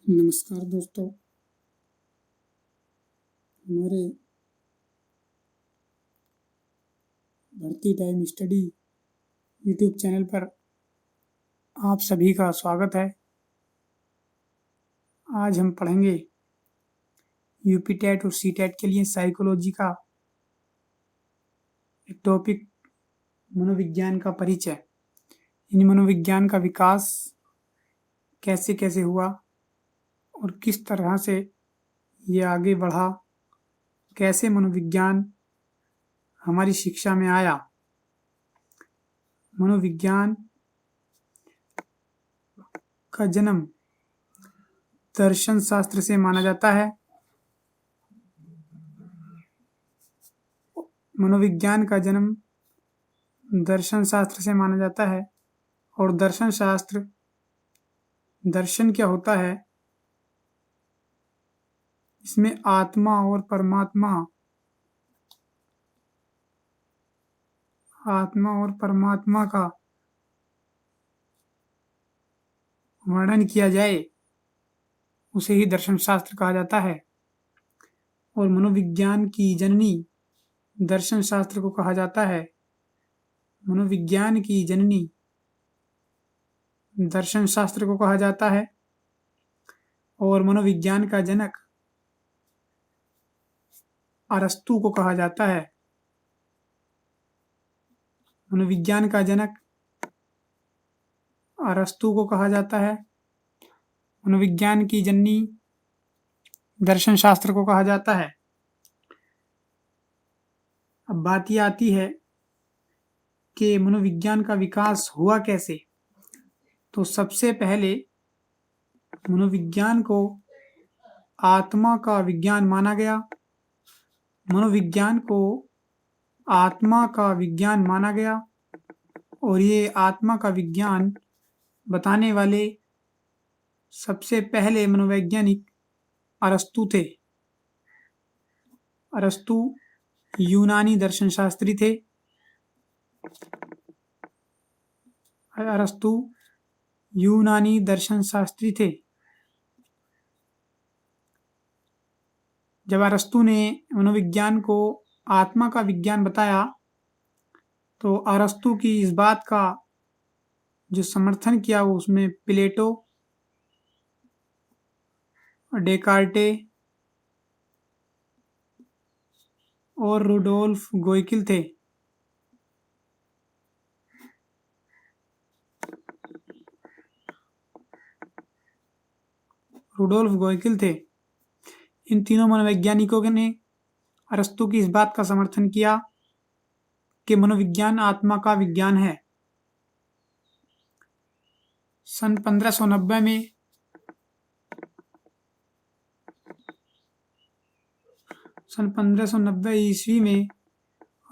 नमस्कार दोस्तों, हमारे भर्ती टाइम स्टडी यूट्यूब चैनल पर आप सभी का स्वागत है। आज हम पढ़ेंगे यूपी टेट और सी टेट के लिए साइकोलॉजी का एक टॉपिक, मनोविज्ञान का परिचय। इन मनोविज्ञान का विकास कैसे कैसे हुआ और किस तरह से ये आगे बढ़ा, कैसे मनोविज्ञान हमारी शिक्षा में आया। मनोविज्ञान का जन्म दर्शन शास्त्र से माना जाता है। मनोविज्ञान का जन्म दर्शन शास्त्र से माना जाता है। और दर्शन शास्त्र, दर्शन क्या होता है, इसमें आत्मा और परमात्मा का वर्णन किया जाए उसे ही दर्शन शास्त्र कहा जाता है। और मनोविज्ञान की जननी दर्शन शास्त्र को कहा जाता है। मनोविज्ञान की जननी दर्शन शास्त्र को कहा जाता है। और मनोविज्ञान का जनक अरस्तु को कहा जाता है। मनोविज्ञान का जनक अरस्तु को कहा जाता है। मनोविज्ञान की जननी दर्शन शास्त्र को कहा जाता है। अब बात यह आती है कि मनोविज्ञान का विकास हुआ कैसे। तो सबसे पहले मनोविज्ञान को आत्मा का विज्ञान माना गया। मनोविज्ञान को आत्मा का विज्ञान माना गया और ये आत्मा का विज्ञान बताने वाले सबसे पहले मनोवैज्ञानिक अरस्तु थे। अरस्तु यूनानी दर्शन शास्त्री थे। अरस्तु यूनानी दर्शन शास्त्री थे। जब अरस्तु ने मनोविज्ञान को आत्मा का विज्ञान बताया तो अरस्तु की इस बात का जो समर्थन किया वो उसमें प्लेटो, डेकार्टे और रुडोल्फ गोइकिल थे। रुडोल्फ गोइकिल थे। इन तीनों मनोवैज्ञानिकों ने अरस्तु की इस बात का समर्थन किया कि मनोविज्ञान आत्मा का विज्ञान है। सन 1590 ईस्वी में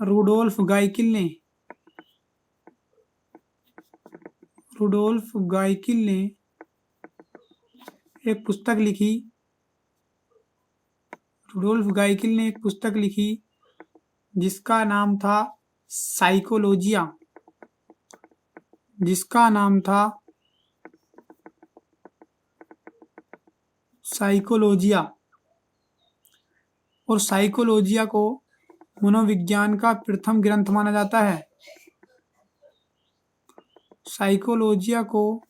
रुडोल्फ गाइकिल ने एक पुस्तक लिखी जिसका नाम था साइकोलॉजिया। और साइकोलॉजिया को मनोविज्ञान का प्रथम ग्रंथ माना जाता है। साइकोलॉजिया को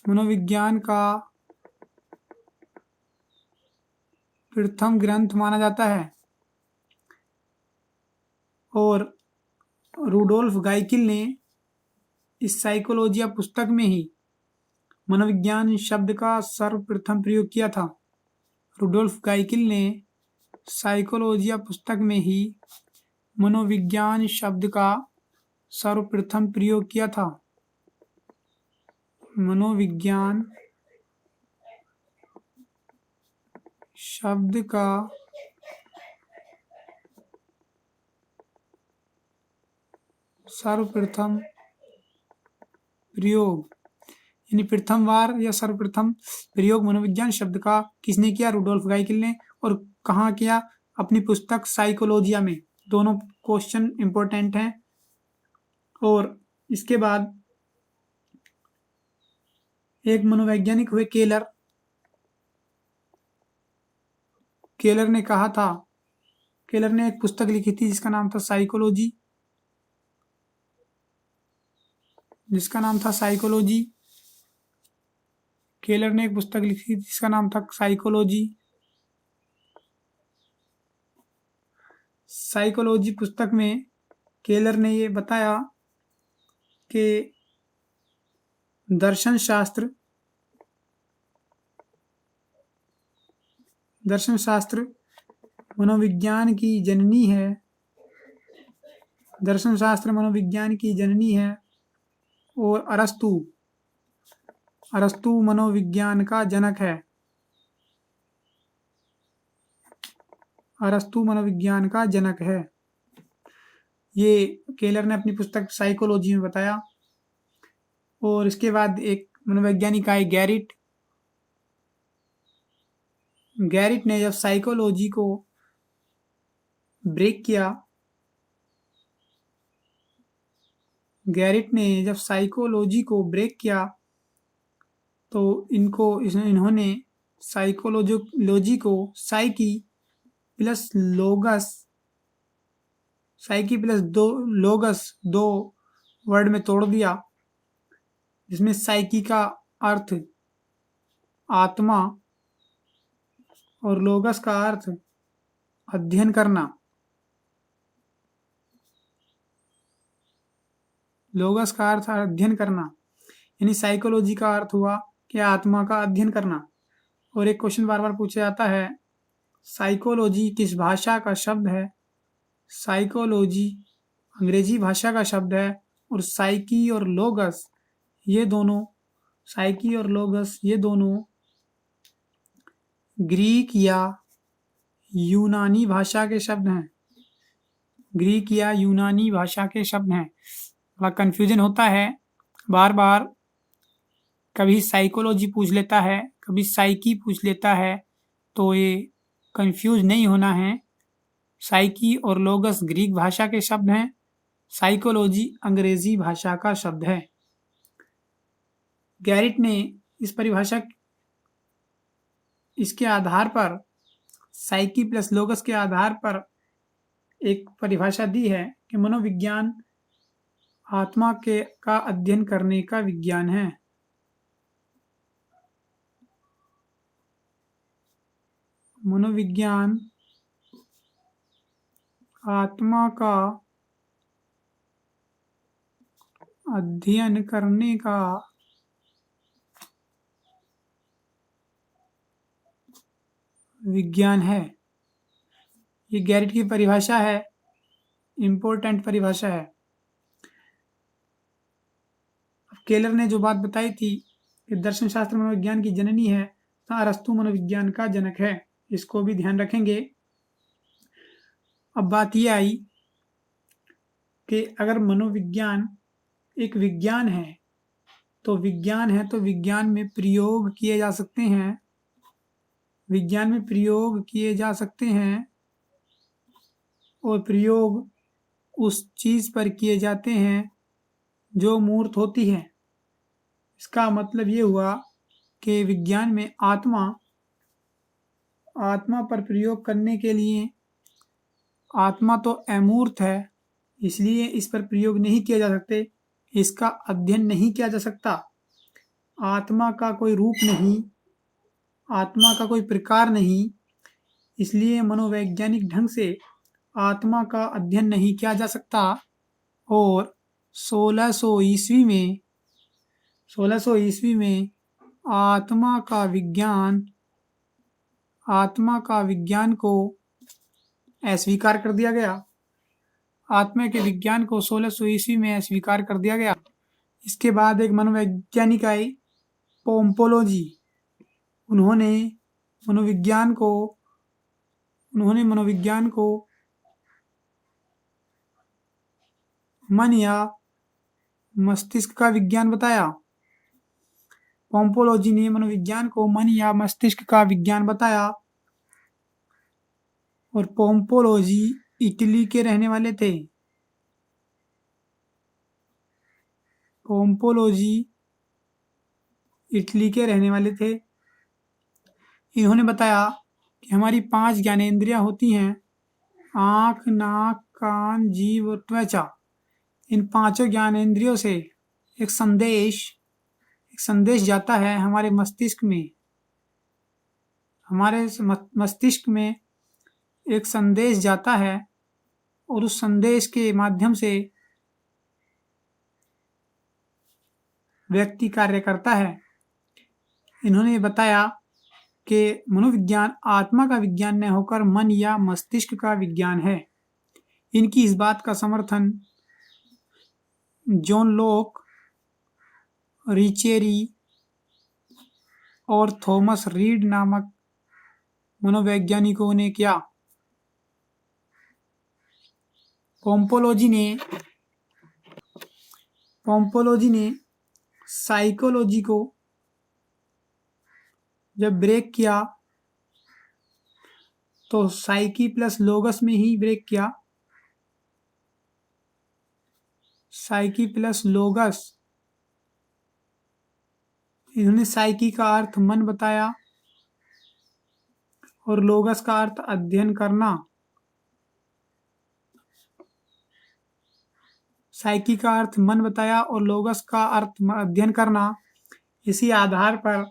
मनोविज्ञान का प्रथम ग्रंथ माना जाता है। और रुडोल्फ गाइकिल ने इस साइकोलॉजिया पुस्तक में ही मनोविज्ञान शब्द का सर्वप्रथम प्रयोग किया था। रुडोल्फ गाइकिल ने साइकोलॉजिया पुस्तक में ही मनोविज्ञान शब्द का सर्वप्रथम प्रयोग किया था। मनोविज्ञान शब्द का सर्वप्रथम प्रयोग यानी प्रथम बार या सर्वप्रथम प्रयोग मनोविज्ञान शब्द का किसने किया? रुडोल्फ गाइकिल ने। और कहाँ किया? अपनी पुस्तक साइकोलॉजिया में। दोनों क्वेश्चन इंपॉर्टेंट हैं। और इसके बाद एक मनोवैज्ञानिक हुए केलर। केलर ने कहा था, केलर ने एक पुस्तक लिखी थी जिसका नाम था साइकोलॉजी, केलर ने एक पुस्तक लिखी थी जिसका नाम था साइकोलॉजी। साइकोलॉजी पुस्तक में केलर ने ये बताया कि दर्शन शास्त्र मनोविज्ञान की जननी है। दर्शन शास्त्र मनोविज्ञान की जननी है और अरस्तु मनोविज्ञान का जनक है। अरस्तु मनोविज्ञान का जनक है, ये केलर ने अपनी पुस्तक साइकोलॉजी में बताया। और इसके बाद एक मनोवैज्ञानिक आए गैरिट ने जब साइकोलॉजी को ब्रेक किया, तो इन्होंने साइकोलॉजी को साइकी प्लस लोगस दो वर्ड में तोड़ दिया, जिसमें साइकी का अर्थ आत्मा और लोगस का अर्थ अध्ययन करना। यानी साइकोलॉजी का अर्थ हुआ कि आत्मा का अध्ययन करना। और एक क्वेश्चन बार बार पूछा जाता है, साइकोलॉजी किस भाषा का शब्द है? साइकोलॉजी अंग्रेजी भाषा का शब्द है। और साइकी और लोगस ये दोनों ग्रीक या यूनानी भाषा के शब्द हैं। बड़ा कंफ्यूजन होता है, बार बार कभी साइकोलॉजी पूछ लेता है, कभी साइकी पूछ लेता है, तो ये कंफ्यूज नहीं होना है। साइकी और लोगस ग्रीक भाषा के शब्द हैं, साइकोलॉजी अंग्रेजी भाषा का शब्द है। गैरिट ने इसके आधार पर, साइकी प्लस लोगस के आधार पर एक परिभाषा दी है कि मनोविज्ञान आत्मा का अध्ययन करने का विज्ञान है। मनोविज्ञान आत्मा का अध्ययन करने का विज्ञान है। ये गैरिट की परिभाषा है, इम्पोर्टेंट परिभाषा है। केलर ने जो बात बताई थी कि दर्शन शास्त्र मनोविज्ञान की जननी है, अरस्तु मनोविज्ञान का जनक है, इसको भी ध्यान रखेंगे। अब बात यह आई कि अगर मनोविज्ञान एक विज्ञान है तो विज्ञान में प्रयोग किए जा सकते हैं, और प्रयोग उस चीज पर किए जाते हैं जो मूर्त होती है। इसका मतलब ये हुआ कि विज्ञान में आत्मा पर प्रयोग करने के लिए, आत्मा तो अमूर्त है, इसलिए इस पर प्रयोग नहीं किया जा सकते, इसका अध्ययन नहीं किया जा सकता। आत्मा का कोई रूप नहीं, आत्मा का कोई प्रकार नहीं, इसलिए मनोवैज्ञानिक ढंग से आत्मा का अध्ययन नहीं किया जा सकता। और 1600 ईस्वी में आत्मा का विज्ञान को अस्वीकार कर दिया गया। आत्मा के विज्ञान को 1600 ईस्वी में अस्वीकार कर दिया गया। इसके बाद एक मनोवैज्ञानिक आई, पोम्पोलोजी। उन्होंने मनोविज्ञान को मन या मस्तिष्क का विज्ञान बताया। पोम्पोलोजी ने मनोविज्ञान को मन या मस्तिष्क का विज्ञान बताया। और पोम्पोलोजी इटली के रहने वाले थे। इन्होंने बताया कि हमारी 5 ज्ञानेंद्रियां होती हैं, आँख, नाक, कान, जीभ और त्वचा। इन 5 ज्ञानेंद्रियों से एक संदेश जाता है हमारे मस्तिष्क में। हमारे मस्तिष्क में एक संदेश जाता है और उस संदेश के माध्यम से व्यक्ति कार्य करता है। इन्होंने बताया कि मनोविज्ञान आत्मा का विज्ञान न होकर मन या मस्तिष्क का विज्ञान है। इनकी इस बात का समर्थन जॉन लॉक, रिचेरी और थॉमस रीड नामक मनोवैज्ञानिकों ने किया। पोम्पोलोजी ने साइकोलॉजी को जब ब्रेक किया तो साइकी प्लस लोगस में ही ब्रेक किया। साइकी प्लस लोगस, इन्होंने साइकी का अर्थ मन बताया और लोगस का अर्थ अध्ययन करना। साइकी का अर्थ मन बताया और लोगस का अर्थ अध्ययन करना। इसी आधार पर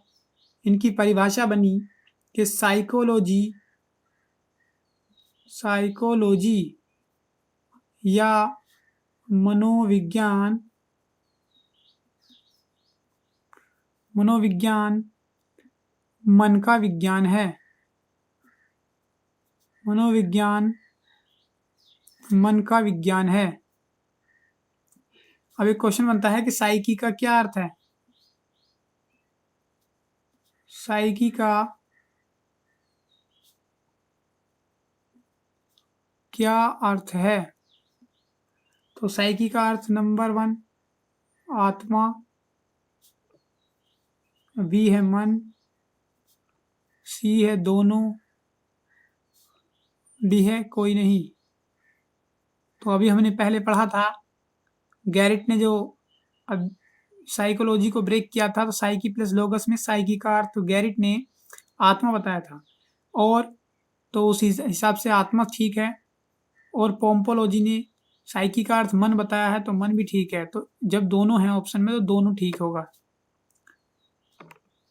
इनकी परिभाषा बनी कि साइकोलॉजी या मनोविज्ञान मन का विज्ञान है। मनोविज्ञान मन का विज्ञान है। अब एक क्वेश्चन बनता है कि साइकी का क्या अर्थ है। साइकी का क्या अर्थ है? तो साइकी का अर्थ नंबर 1 आत्मा, बी है मन, सी है दोनों, डी है कोई नहीं। तो अभी हमने पहले पढ़ा था, गैरिट ने जो साइकोलॉजी को ब्रेक किया था, तो साइकी प्लस लोगस में साइकी का अर्थ गैरिट ने आत्मा बताया था, और तो उस हिसाब से आत्मा ठीक है। और पोम्पोलॉजी ने साइकी का अर्थ मन बताया है, तो मन भी ठीक है। तो जब दोनों हैं ऑप्शन में तो दोनों ठीक होगा।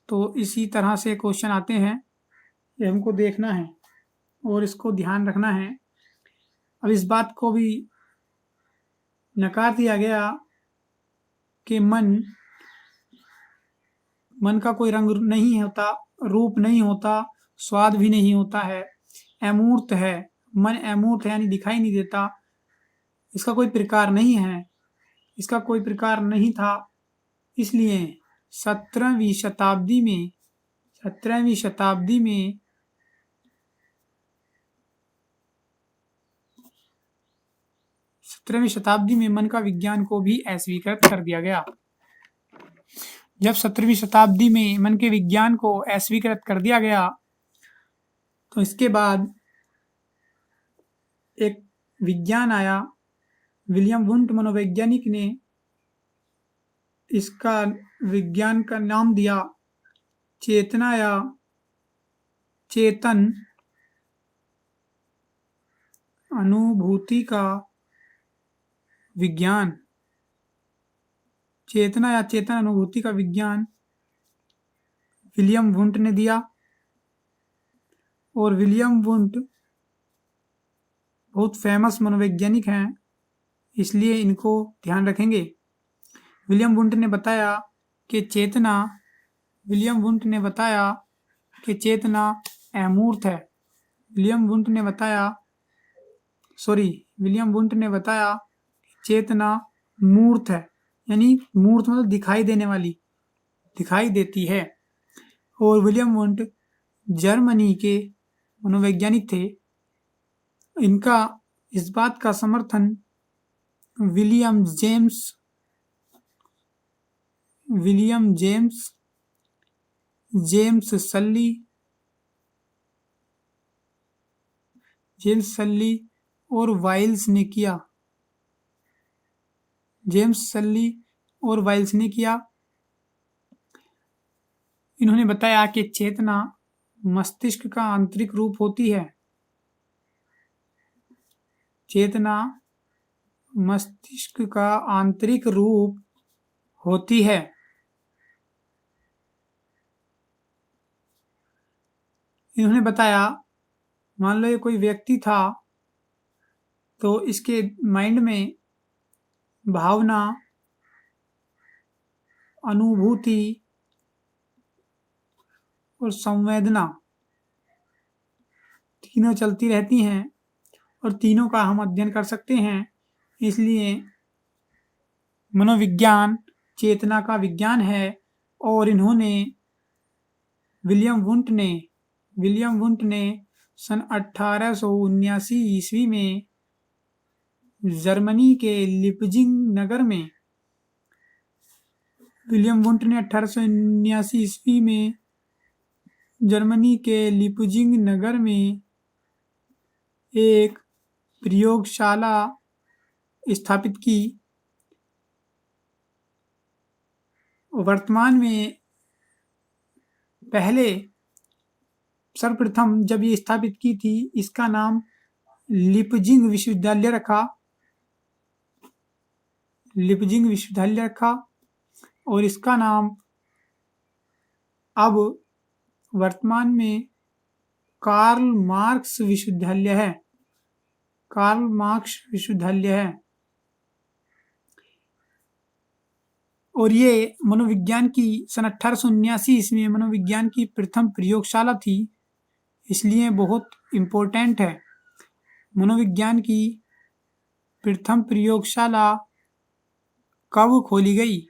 तो इसी तरह से क्वेश्चन आते हैं, ये हमको देखना है और इसको ध्यान रखना है। अब इस बात को भी नकार दिया गया कि मन का कोई रंग नहीं होता, रूप नहीं होता, स्वाद भी नहीं होता है, अमूर्त है। मन अमूर्त है, यानी दिखाई नहीं देता, इसका कोई प्रकार नहीं है, इसका कोई प्रकार नहीं था। इसलिए 17वीं शताब्दी में मन का विज्ञान को भी अस्वीकृत कर दिया गया। जब 17वीं शताब्दी में मन के विज्ञान को अस्वीकृत कर दिया गया, तो इसके बाद एक विज्ञान आया, विलियम वुंट मनोवैज्ञानिक ने इसका विज्ञान का नाम दिया चेतना या चेतन अनुभूति का विज्ञान। चेतना या चेतन अनुभूति का विज्ञान विलियम वुंट ने दिया। और विलियम वुंट बहुत फेमस मनोवैज्ञानिक हैं, इसलिए इनको ध्यान रखेंगे। विलियम वुंट ने बताया कि चेतना अमूर्त है। विलियम वुंट ने बताया चेतना मूर्त है, यानी मूर्त मतलब दिखाई देने वाली, दिखाई देती है। और विलियम वुंट जर्मनी के मनोवैज्ञानिक थे। इनका इस बात का समर्थन विलियम जेम्स सल्ली और वाइल्स ने किया। इन्होंने बताया कि चेतना मस्तिष्क का आंतरिक रूप होती है। चेतना मस्तिष्क का आंतरिक रूप होती है। इन्होंने बताया, मान लो ये कोई व्यक्ति था, तो इसके माइंड में भावना, अनुभूति और संवेदना तीनों चलती रहती हैं और तीनों का हम अध्ययन कर सकते हैं। इसलिए मनोविज्ञान चेतना का विज्ञान है। और इन्होंने विलियम वुंट ने सन 1879 ईस्वी में जर्मनी के लिपजिंग नगर में विलियम वुंट ने 1879 ईस्वी में जर्मनी के लिपजिंग नगर में एक प्रयोगशाला स्थापित की। वर्तमान में पहले सर्वप्रथम जब ये स्थापित की थी, इसका नाम लिपजिंग विश्वविद्यालय रखा और इसका नाम अब वर्तमान में कार्ल मार्क्स विश्वविद्यालय है। और ये मनोविज्ञान की सन 1879 ईस्वी में मनोविज्ञान की प्रथम प्रयोगशाला थी, इसलिए बहुत इम्पोर्टेंट है। मनोविज्ञान की प्रथम प्रयोगशाला कब खोली गई?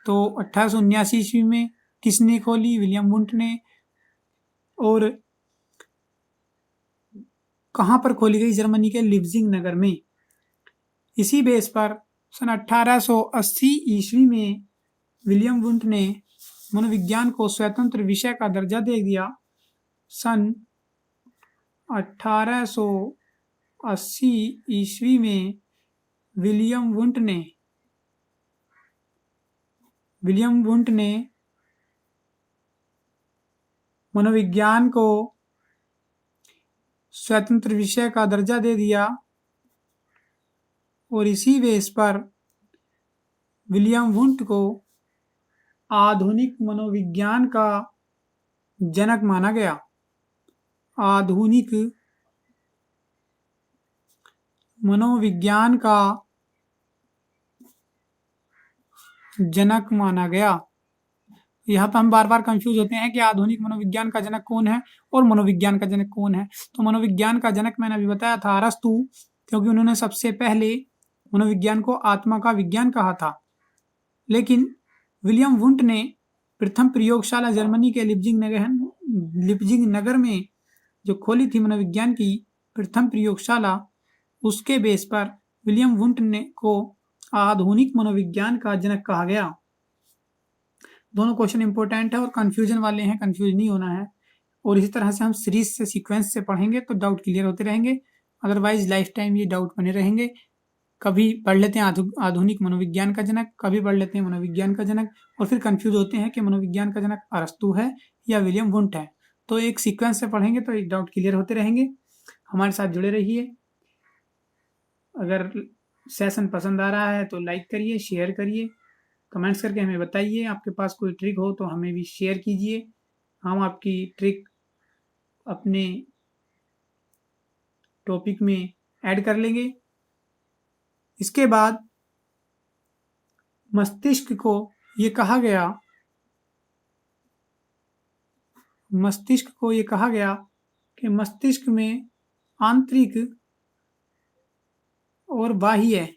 तो 1879 ईस्वी में। किसने खोली? विलियम वुंट ने। और कहाँ पर खोली गई? जर्मनी के लिपजिंग नगर में। इसी बेस पर सन 1880 ईस्वी में विलियम वुंट ने मनोविज्ञान को स्वतंत्र विषय का दर्जा दे दिया। सन 1880 ईस्वी में विलियम वुंट ने मनोविज्ञान को स्वतंत्र विषय का दर्जा दे दिया और इसी बेस पर विलियम वुंट को आधुनिक मनोविज्ञान का जनक माना गया। आधुनिक मनोविज्ञान का जनक माना गया। यहाँ पर हम बार बार कंफ्यूज होते हैं कि आधुनिक मनोविज्ञान का जनक कौन है और मनोविज्ञान का जनक कौन है। तो मनोविज्ञान का जनक मैंने अभी बताया था अरस्तू, क्योंकि उन्होंने सबसे पहले मनोविज्ञान को आत्मा का विज्ञान कहा था। लेकिन विलियम वुंट ने प्रथम प्रयोगशाला जर्मनी के लिपजिंग नगर में जो खोली थी, मनोविज्ञान की प्रथम प्रयोगशाला, उसके बेस पर विलियम वुंट ने को आधुनिक मनोविज्ञान का जनक कहा गया। दोनों क्वेश्चन इंपॉर्टेंट है और कंफ्यूजन वाले हैं, कंफ्यूज नहीं होना है। और इसी तरह से हम सीरीज से सीक्वेंस से पढ़ेंगे तो डाउट क्लियर होते रहेंगे, अदरवाइज लाइफ टाइम ये डाउट बने रहेंगे। कभी पढ़ लेते हैं आधुनिक मनोविज्ञान का जनक, कभी पढ़ लेते हैं मनोविज्ञान का जनक, और फिर कंफ्यूज होते हैं कि मनोविज्ञान का जनक अरस्तू है या विलियम वुंट है। तो एक सीक्वेंस से पढ़ेंगे तो एक डाउट क्लियर होते रहेंगे। हमारे साथ जुड़े रहिए। अगर सेशन पसंद आ रहा है तो लाइक करिए, शेयर करिए, कमेंट्स करके हमें बताइए। आपके पास कोई ट्रिक हो तो हमें भी शेयर कीजिए, हम आपकी ट्रिक अपने टॉपिक में ऐड कर लेंगे। इसके बाद मस्तिष्क को ये कहा गया कि मस्तिष्क में आंतरिक और बाह्य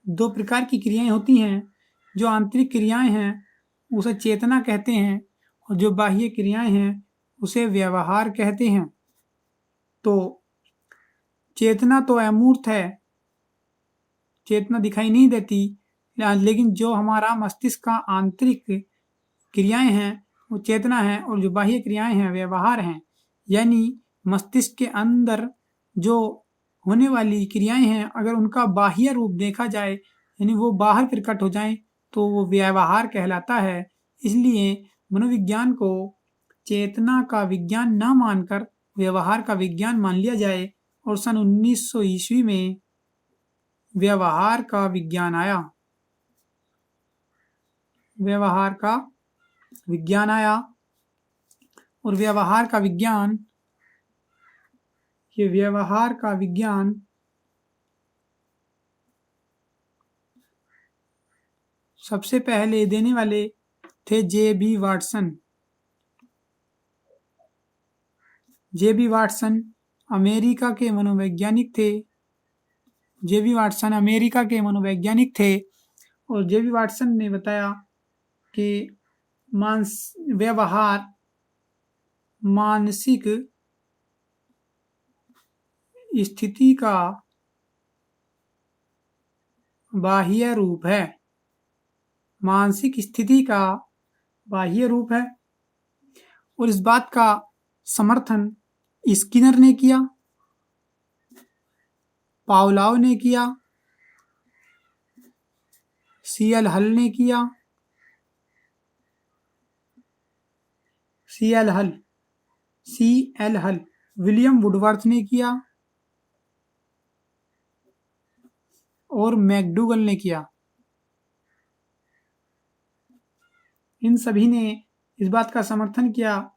दो प्रकार की क्रियाएं होती हैं। जो आंतरिक क्रियाएं हैं उसे चेतना कहते हैं और जो बाह्य क्रियाएं हैं उसे व्यवहार कहते हैं। तो चेतना तो अमूर्त है, चेतना दिखाई नहीं देती, लेकिन जो हमारा मस्तिष्क का आंतरिक क्रियाएं हैं वो चेतना है और जो बाह्य क्रियाएं हैं व्यवहार हैं। यानी मस्तिष्क के अंदर जो होने वाली क्रियाएं हैं, अगर उनका बाह्य रूप देखा जाए, यानी वो बाहर प्रकट हो जाए, तो वो व्यवहार कहलाता है। इसलिए मनोविज्ञान को चेतना का विज्ञान न मानकर व्यवहार का विज्ञान मान लिया जाए और सन 1900 ईस्वी में व्यवहार का विज्ञान आया। व्यवहार का विज्ञान आया और व्यवहार का विज्ञान, ये व्यवहार का विज्ञान सबसे पहले देने वाले थे JB. Watson. JB. Watson America के मनोवैज्ञानिक थे। जे.बी. वाटसन अमेरिका के मनोवैज्ञानिक थे और जे.बी. वाटसन ने बताया कि व्यवहार मानसिक स्थिति का बाह्य रूप है। मानसिक स्थिति का बाह्य रूप है और इस बात का समर्थन स्किनर ने किया, पावलोव ने किया, सी.एल. हल ने किया। सी.एल. हल, विलियम वुडवर्थ ने किया और मैकडूगल ने किया। इन सभी ने इस बात का समर्थन किया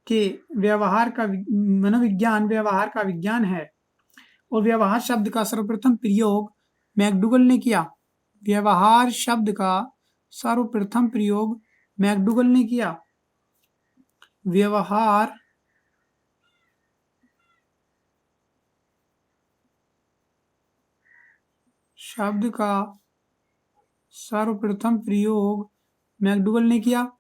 कि व्यवहार का मनोविज्ञान व्यवहार का विज्ञान है और व्यवहार शब्द का सर्वप्रथम प्रयोग मैकडूगल ने किया। व्यवहार शब्द का सर्वप्रथम प्रयोग मैकडूगल ने किया। व्यवहार शब्द का सर्वप्रथम प्रयोग मैकडूगल ने किया।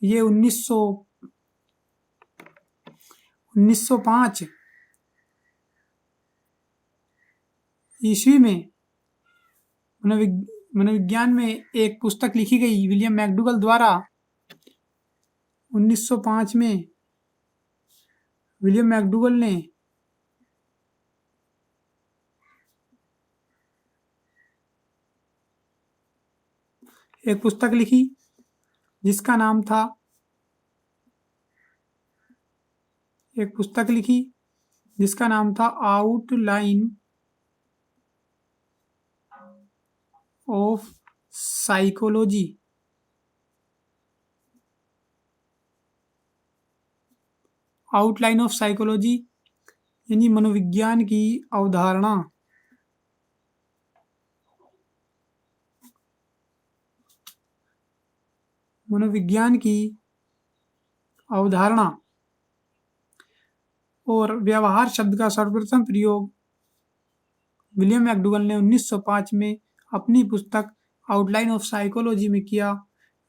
ये 1905 ईस्वी में मनोविज्ञान में एक पुस्तक लिखी गई विलियम मैकडूगल द्वारा। 1905 में विलियम मैकडूगल ने एक पुस्तक लिखी जिसका नाम था outline of psychology. Outline of psychology यानी मनोविज्ञान की अवधारणा। मनोविज्ञान की अवधारणा और व्यवहार शब्द का सर्वप्रथम प्रयोग विलियम मैकडूगल ने 1905 में अपनी पुस्तक आउटलाइन ऑफ साइकोलॉजी में किया।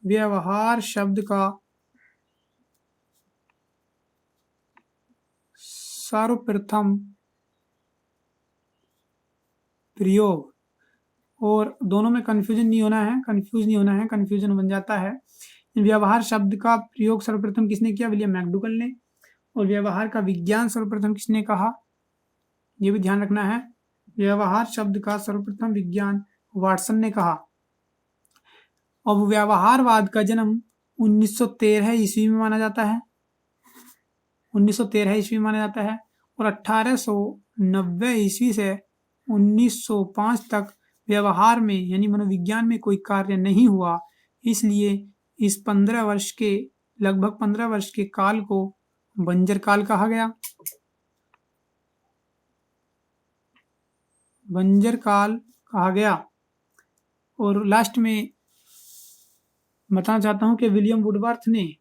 व्यवहार शब्द का सर्वप्रथम प्रयोग, और दोनों में कंफ्यूज नहीं होना है, कंफ्यूजन बन जाता है। व्यवहार शब्द का प्रयोग सर्वप्रथम किसने किया? विलियम मैकडूगल ने। और व्यवहार का विज्ञान सर्वप्रथम किसने कहा? ये भी ध्यान रखना है। व्यवहार शब्द का सर्वप्रथम विज्ञान वाटसन ने कहा। अब व्यवहारवाद का जन्म 1913 ईस्वी में माना जाता है। 1913 ईस्वी में माना जाता है और 1890 ईस्वी से 1905 तक व्यवहार में यानी मनोविज्ञान में कोई कार्य नहीं हुआ। इसलिए इस 15 वर्ष के लगभग 15 वर्ष के काल को बंजर काल कहा गया। बंजर काल कहा गया। और लास्ट में बताना चाहता हूं कि विलियम वुडवर्थ ने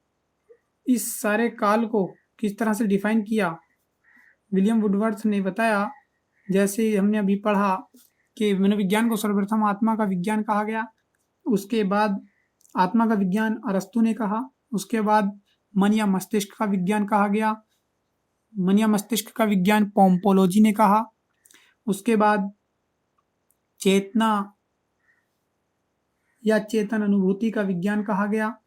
इस सारे काल को किस तरह से डिफाइन किया। विलियम वुडवर्थ ने बताया, जैसे हमने अभी पढ़ा कि मनोविज्ञान को सर्वप्रथम आत्मा का विज्ञान कहा गया। उसके बाद आत्मा का विज्ञान अरस्तु ने कहा। उसके बाद मन या मस्तिष्क का विज्ञान कहा गया। मन या मस्तिष्क का विज्ञान पोम्पोलॉजी ने कहा। उसके बाद चेतना या चेतन अनुभूति का विज्ञान कहा गया।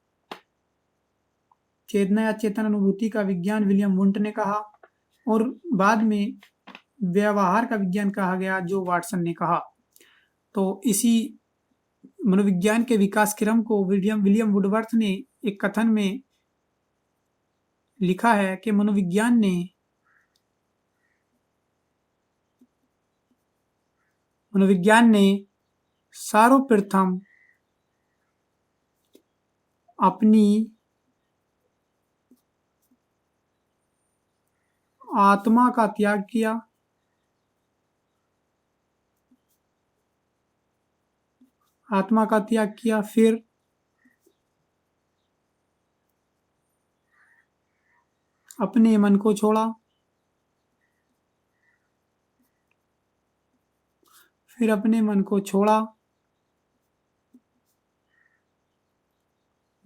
चेतना या चेतन अनुभूति का विज्ञान विलियम वुंट ने कहा। और बाद में व्यवहार का विज्ञान कहा गया जो वाटसन ने कहा। तो इसी मनोविज्ञान के विकास क्रम को विलियम वुडवर्थ ने एक कथन में लिखा है कि मनोविज्ञान ने सर्वप्रथम अपनी आत्मा का त्याग किया, फिर अपने मन को छोड़ा,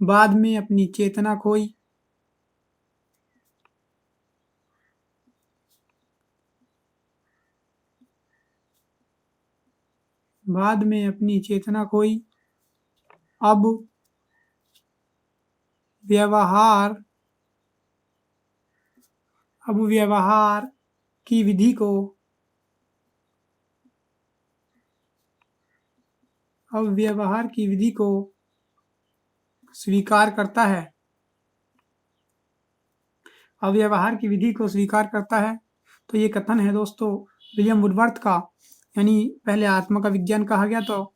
बाद में अपनी चेतना खोई, अब व्यवहार की विधि को स्वीकार करता है। तो ये कथन है दोस्तों विलियम वुडवर्थ का। यानी पहले आत्मा का विज्ञान कहा गया तो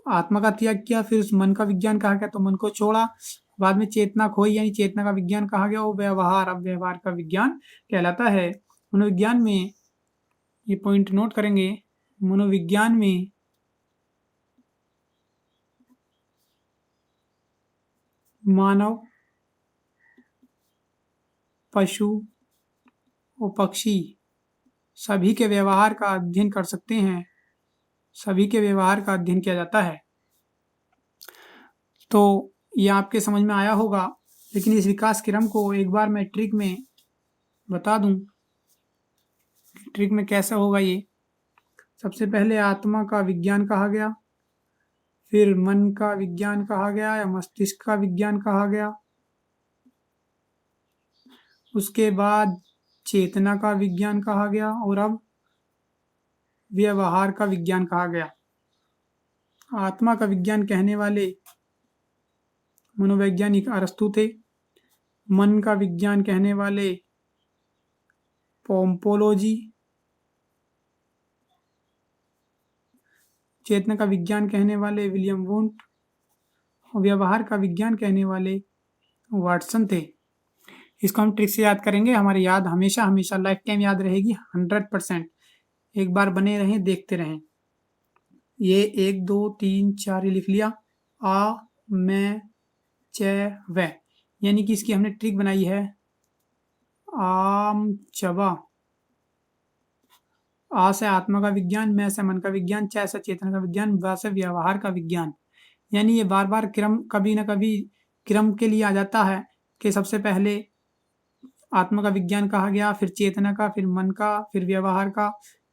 आत्मा का त्याग किया, फिर उस मन का विज्ञान कहा गया तो मन को छोड़ा, बाद में चेतना खोई यानी चेतना का विज्ञान कहा गया, वो व्यवहार अब व्यवहार का विज्ञान कहलाता है। मनोविज्ञान में ये पॉइंट नोट करेंगे, मनोविज्ञान में मानव, पशु और पक्षी सभी के व्यवहार का अध्ययन कर सकते हैं, सभी के व्यवहार का अध्ययन किया जाता है। तो ये आपके समझ में आया होगा, लेकिन इस विकास क्रम को एक बार मैं ट्रिक में बता दूं, ट्रिक में कैसा होगा ये। सबसे पहले आत्मा का विज्ञान कहा गया, फिर मन का विज्ञान कहा गया या मस्तिष्क का विज्ञान कहा गया, उसके बाद चेतना का विज्ञान कहा गया और अब व्यवहार का विज्ञान कहा गया। आत्मा का विज्ञान कहने वाले मनोवैज्ञानिक अरस्तु थे, मन का विज्ञान कहने वाले पोम्पोलोजी, चेतना का विज्ञान कहने वाले विलियम वुंट और व्यवहार का विज्ञान कहने वाले वाटसन थे। इसको हम ट्रिक से याद करेंगे, हमारी याद हमेशा हमेशा लाइफ टाइम याद रहेगी 100%। एक बार बने रहें, देखते रहें। ये 1 2 3 4 लिख लिया, आ मैं च व, यानी कि इसकी हमने ट्रिक बनाई है आम चबा। आ से आत्मा का विज्ञान, मैं से मन का विज्ञान, च से चेतना का विज्ञान, व से व्यवहार का विज्ञान। यानी ये बार बार क्रम कभी ना कभी क्रम के लिए आ जाता है कि सबसे पहले आत्मा का विज्ञान कहा गया, फिर चेतना का, फिर मन का, फिर व्यवहार का,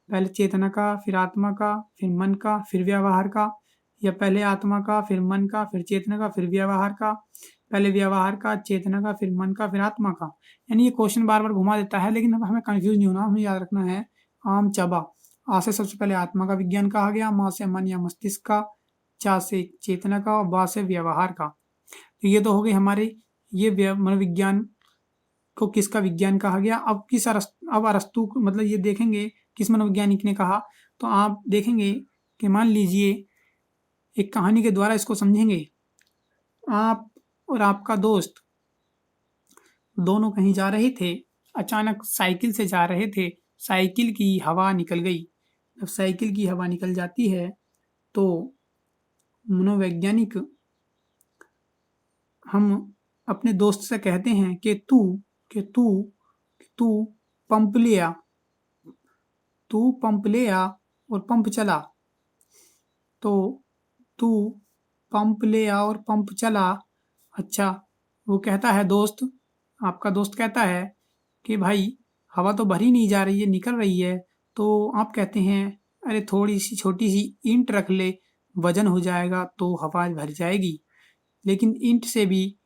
पहले चेतना का, फिर आत्मा का, फिर मन का, फिर व्यवहार का, या पहले आत्मा का, फिर मन का, फिर चेतना का, फिर व्यवहार का, पहले व्यवहार का, चेतना का, फिर मन का, फिर आत्मा का। यानी ये क्वेश्चन बार बार घुमा देता है, लेकिन हमें कंफ्यूज नहीं होना, हमें याद रखना है आम चबा। आ से सबसे पहले आत्मा का विज्ञान कहा गया, मा से मन या मस्तिष्क का, चा से चेतना का और बा से व्यवहार का। तो ये तो हो गई हमारे ये मनोविज्ञान को किसका विज्ञान कहा गया। अब अरस्तु मतलब ये देखेंगे किस मनोवैज्ञानिक ने कहा। तो आप देखेंगे कि मान लीजिए एक कहानी के द्वारा इसको समझेंगे। आप और आपका दोस्त दोनों कहीं जा रहे थे, अचानक साइकिल से जा रहे थे, साइकिल की हवा निकल गई। जब साइकिल की हवा निकल जाती है तो मनोवैज्ञानिक हम अपने दोस्त से कहते हैं कि तू पंप ले आ, और पंप चला। तो तू पंप ले आ और पंप चला। अच्छा, वो कहता है आपका दोस्त कहता है कि भाई हवा तो भरी नहीं जा रही है, निकल रही है। तो आप कहते हैं अरे थोड़ी सी छोटी सी ईंट रख ले, वजन हो जाएगा तो हवा भर जाएगी। लेकिन ईंट से भी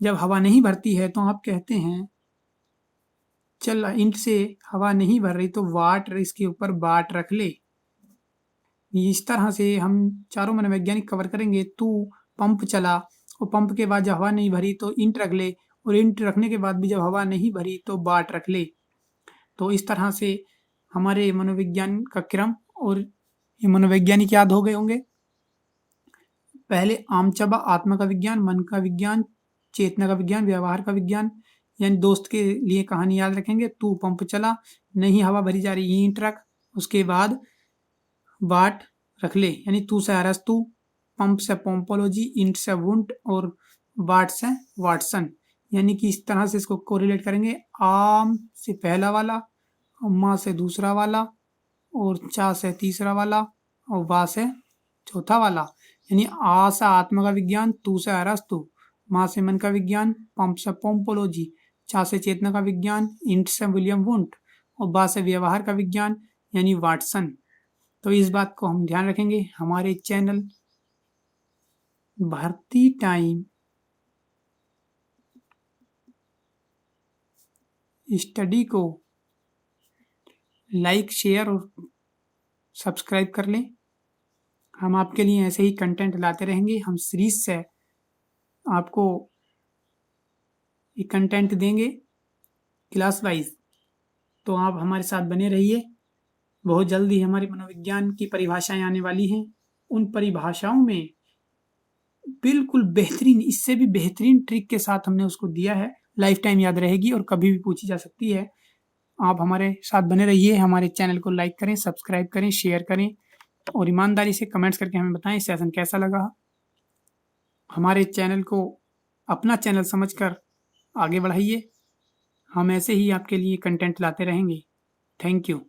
जब हवा नहीं भरती है तो आप कहते हैं चल ईंट से हवा नहीं भर रही तो इसके ऊपर बाट रख ले। इस तरह से हम चारों मनोवैज्ञानिक कवर करेंगे। तू पंप चला और पंप के बाद जब हवा नहीं भरी तो इंट रख ले, और इंट रखने के बाद भी जब हवा नहीं भरी तो बाट रख ले। तो इस तरह से हमारे मनोविज्ञान का क्रम और ये मनोवैज्ञानिक याद हो गए होंगे। पहले आमचबा आत्मा का विज्ञान, मन का विज्ञान, चेतना का विज्ञान, व्यवहार का विज्ञान, यानी दोस्त के लिए कहानी याद रखेंगे। तू पंप चला, नहीं हवा भरी जा रही, ईंट रख, उसके बाद बाट रख ले, यानी तू से अरस्तु, पंप से पोम्पोलॉजी, इंट से वुंट और बाट से वाटसन। यानी कि इस तरह से इसको कोरिलेट करेंगे। आम से पहला वाला, माँ से दूसरा वाला, और चा से तीसरा वाला, और वा से चौथा वाला। यानी आ से आत्मा का विज्ञान, तू से अरस्तु, माँ से मन का विज्ञान, पंप से पोम्पोलॉजी, चा से चेतना का विज्ञान, इंट से विलियम वुंट, और बा से व्यवहार का विज्ञान यानी वाटसन। तो इस बात को हम ध्यान रखेंगे। हमारे चैनल भारती टाइम स्टडी को लाइक, शेयर और सब्सक्राइब कर लें। हम आपके लिए ऐसे ही कंटेंट लाते रहेंगे। हम सीरीज से आपको ये कंटेंट देंगे क्लास वाइज, तो आप हमारे साथ बने रहिए। बहुत जल्दी हमारी मनोविज्ञान की परिभाषाएं आने वाली हैं। उन परिभाषाओं में बिल्कुल बेहतरीन, इससे भी बेहतरीन ट्रिक के साथ हमने उसको दिया है। लाइफ टाइम याद रहेगी और कभी भी पूछी जा सकती है। आप हमारे साथ बने रहिए। हमारे चैनल को लाइक करें, सब्सक्राइब करें, शेयर करें और ईमानदारी से कमेंट्स करके हमें बताएं सेशन कैसा लगा। हमारे चैनल को अपना चैनल समझकर आगे बढ़ाइए। हम ऐसे ही आपके लिए कंटेंट लाते रहेंगे। Thank you.